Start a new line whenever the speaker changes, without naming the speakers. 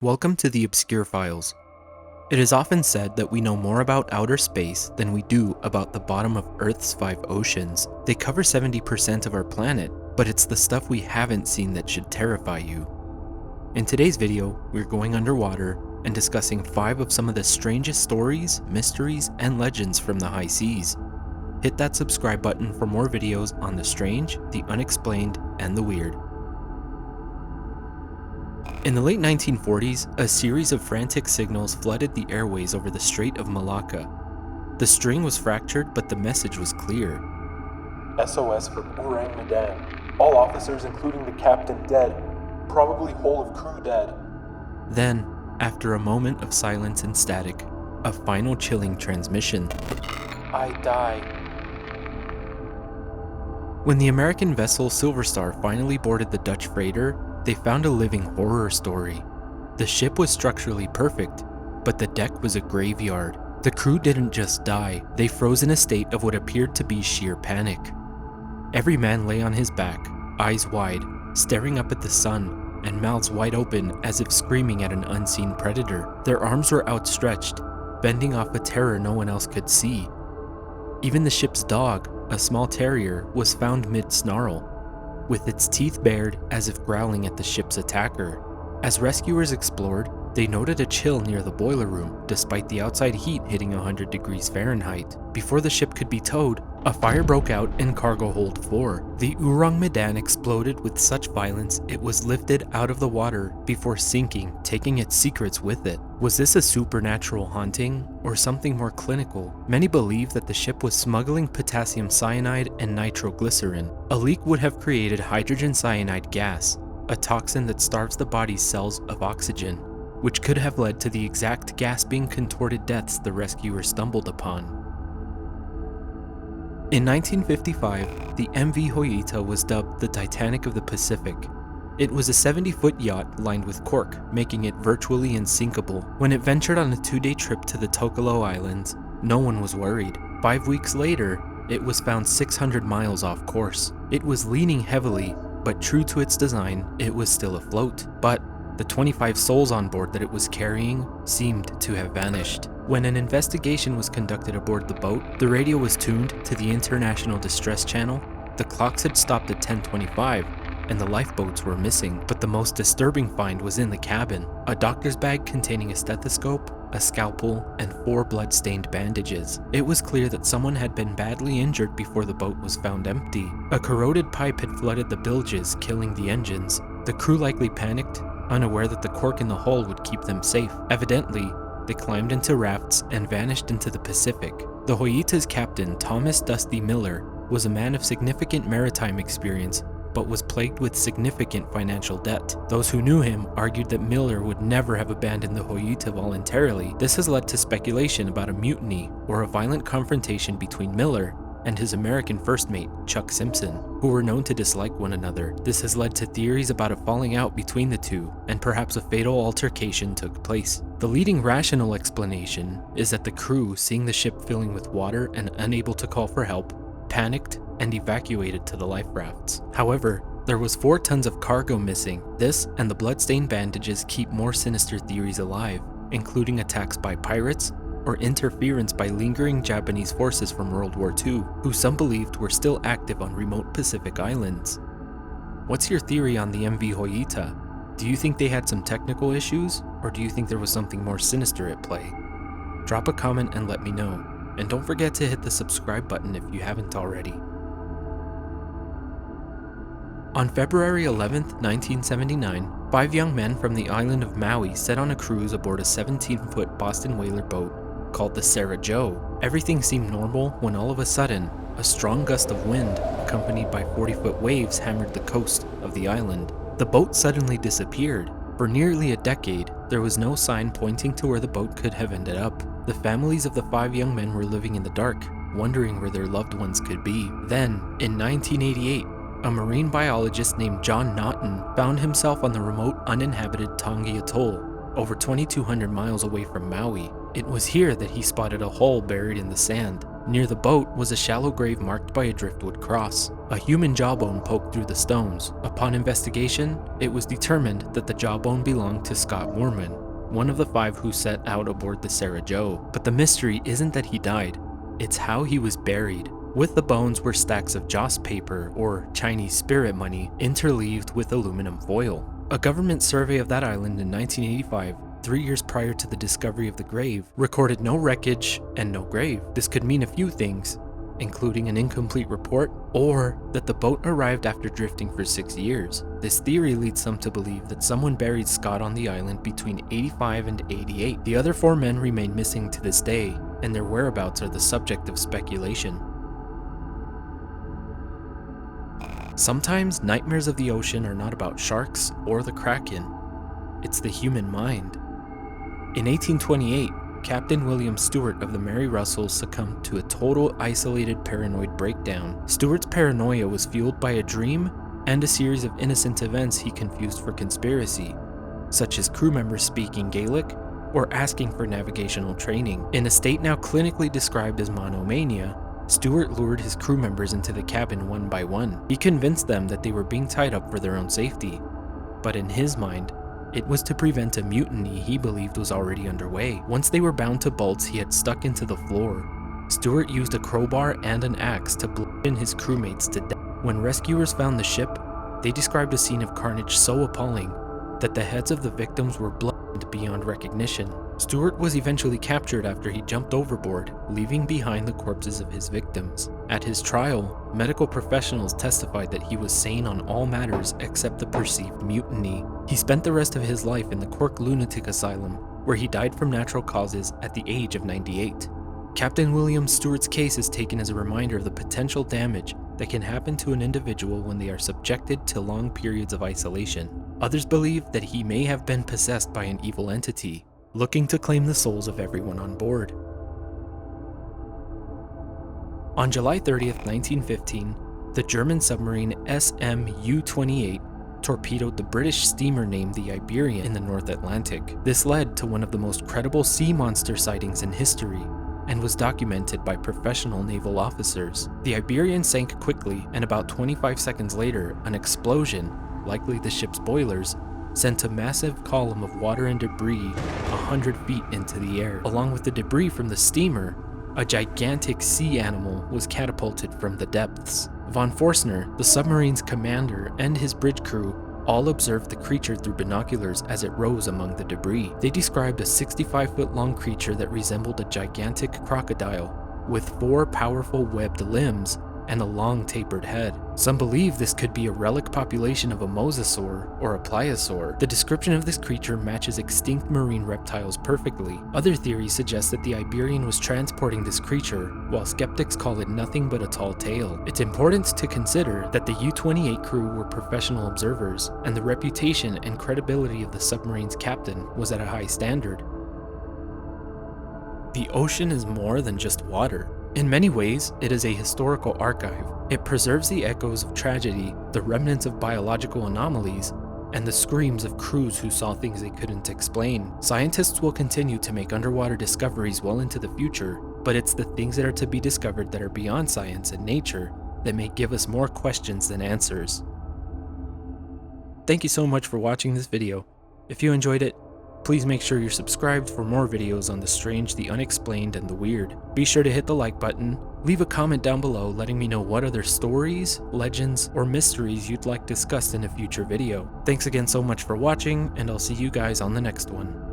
Welcome to the Obscure Files. It is often said that we know more about outer space than we do about the bottom of Earth's 5 oceans. They cover 70% of our planet, but it's the stuff we haven't seen that should terrify you. In today's video, we're going underwater and discussing 5 of some of the strangest stories, mysteries, and legends from the high seas. Hit that subscribe button for more videos on the strange, the unexplained, and the weird. In the late 1940s, a series of frantic signals flooded the airways over the Strait of Malacca. The string was fractured, but the message was clear.
SOS from Orang Medan. All officers, including the captain, dead. Probably whole of crew dead.
Then, after a moment of silence and static, a final chilling transmission.
I die.
When the American vessel Silver Star finally boarded the Dutch freighter, they found a living horror story. The ship was structurally perfect, but the deck was a graveyard. The crew didn't just die, they froze in a state of what appeared to be sheer panic. Every man lay on his back, eyes wide, staring up at the sun, and mouths wide open as if screaming at an unseen predator. Their arms were outstretched, bending off a terror no one else could see. Even the ship's dog, a small terrier, was found mid-snarl, with its teeth bared as if growling at the ship's attacker. As rescuers explored, they noted a chill near the boiler room, despite the outside heat hitting 100 degrees Fahrenheit. Before the ship could be towed, a fire broke out in cargo hold 4. The Orang Medan exploded with such violence it was lifted out of the water before sinking, taking its secrets with it. Was this a supernatural haunting, or something more clinical? Many believe that the ship was smuggling potassium cyanide and nitroglycerin. A leak would have created hydrogen cyanide gas, a toxin that starves the body's cells of oxygen, which could have led to the exact gasping, contorted deaths the rescuers stumbled upon. In 1955, the MV Hoyita was dubbed the Titanic of the Pacific. It was a 70-foot yacht lined with cork, making it virtually unsinkable. When it ventured on a 2-day trip to the Tokelau Islands, no one was worried. 5 weeks later, it was found 600 miles off course. It was leaning heavily, but true to its design, it was still afloat. But the 25 souls on board that it was carrying seemed to have vanished. When an investigation was conducted aboard the boat, the radio was tuned to the International Distress Channel. The clocks had stopped at 10:25, and the lifeboats were missing. But the most disturbing find was in the cabin: a doctor's bag containing a stethoscope, a scalpel, and 4 blood-stained bandages. It was clear that someone had been badly injured before the boat was found empty. A corroded pipe had flooded the bilges, killing the engines. The crew likely panicked, unaware that the cork in the hull would keep them safe. Evidently, they climbed into rafts and vanished into the Pacific. The Hoyita's captain, Thomas Dusty Miller, was a man of significant maritime experience, but was plagued with significant financial debt. Those who knew him argued that Miller would never have abandoned the Hoyita voluntarily. This has led to speculation about a mutiny or a violent confrontation between Miller and his American first mate, Chuck Simpson, who were known to dislike one another. This has led to theories about a falling out between the two, and perhaps a fatal altercation took place. The leading rational explanation is that the crew, seeing the ship filling with water and unable to call for help, panicked and evacuated to the life rafts. However, there was 4 tons of cargo missing. This and the bloodstained bandages keep more sinister theories alive, including attacks by pirates or interference by lingering Japanese forces from World War II, who some believed were still active on remote Pacific islands. What's your theory on the MV Hoyita? Do you think they had some technical issues, or do you think there was something more sinister at play? Drop a comment and let me know, and don't forget to hit the subscribe button if you haven't already. On February 11, 1979, 5 young men from the island of Maui set on a cruise aboard a 17-foot Boston whaler boat called the Sarah Joe. Everything seemed normal when all of a sudden, a strong gust of wind, accompanied by 40-foot waves, hammered the coast of the island. The boat suddenly disappeared. For nearly a decade, there was no sign pointing to where the boat could have ended up. The families of the 5 young men were living in the dark, wondering where their loved ones could be. Then, in 1988, a marine biologist named John Naughton found himself on the remote, uninhabited Taongi Atoll, over 2,200 miles away from Maui. It was here that he spotted a hull buried in the sand. Near the boat was a shallow grave marked by a driftwood cross. A human jawbone poked through the stones. Upon investigation, it was determined that the jawbone belonged to Scott Moorman, one of the 5 who set out aboard the Sarah Joe. But the mystery isn't that he died, it's how he was buried. With the bones were stacks of joss paper, or Chinese spirit money, interleaved with aluminum foil. A government survey of that island in 1985, 3 years prior to the discovery of the grave, recorded no wreckage and no grave. This could mean a few things, including an incomplete report, or that the boat arrived after drifting for 6 years. This theory leads some to believe that someone buried Scott on the island between 85 and 88. The other 4 men remain missing to this day, and their whereabouts are the subject of speculation. Sometimes nightmares of the ocean are not about sharks or the kraken, it's the human mind. In 1828, Captain William Stewart of the Mary Russell succumbed to a total isolated paranoid breakdown. Stewart's paranoia was fueled by a dream and a series of innocent events he confused for conspiracy, such as crew members speaking Gaelic or asking for navigational training. In a state now clinically described as monomania, Stewart lured his crew members into the cabin one by one. He convinced them that they were being tied up for their own safety, but in his mind, it was to prevent a mutiny he believed was already underway. Once they were bound to bolts he had stuck into the floor, Stewart used a crowbar and an axe to bludgeon his crewmates to death. When rescuers found the ship, they described a scene of carnage so appalling that the heads of the victims were bludgeoned beyond recognition. Stewart was eventually captured after he jumped overboard, leaving behind the corpses of his victims. At his trial, medical professionals testified that he was sane on all matters except the perceived mutiny. He spent the rest of his life in the Cork Lunatic Asylum, where he died from natural causes at the age of 98. Captain William Stewart's case is taken as a reminder of the potential damage that can happen to an individual when they are subjected to long periods of isolation. Others believe that he may have been possessed by an evil entity, looking to claim the souls of everyone on board. On July 30th, 1915, the German submarine SMU-28 torpedoed the British steamer named the Iberian in the North Atlantic. This led to one of the most credible sea monster sightings in history, and was documented by professional naval officers. The Iberian sank quickly, and about 25 seconds later, an explosion, likely the ship's boilers, sent a massive column of water and debris 100 feet into the air. Along with the debris from the steamer, a gigantic sea animal was catapulted from the depths. Von Forstner, the submarine's commander, and his bridge crew all observed the creature through binoculars as it rose among the debris. They described a 65-foot-long creature that resembled a gigantic crocodile, with 4 powerful webbed limbs and a long tapered head. Some believe this could be a relic population of a mosasaur or a pliosaur. The description of this creature matches extinct marine reptiles perfectly. Other theories suggest that the Iberian was transporting this creature, while skeptics call it nothing but a tall tale. It's important to consider that the U-28 crew were professional observers, and the reputation and credibility of the submarine's captain was at a high standard. The ocean is more than just water. In many ways, it is a historical archive. It preserves the echoes of tragedy, the remnants of biological anomalies, and the screams of crews who saw things they couldn't explain. Scientists will continue to make underwater discoveries well into the future, but it's the things that are to be discovered that are beyond science and nature that may give us more questions than answers. Thank you so much for watching this video. If you enjoyed it, please make sure you're subscribed for more videos on the strange, the unexplained, and the weird. Be sure to hit the like button, leave a comment down below letting me know what other stories, legends, or mysteries you'd like discussed in a future video. Thanks again so much for watching, and I'll see you guys on the next one.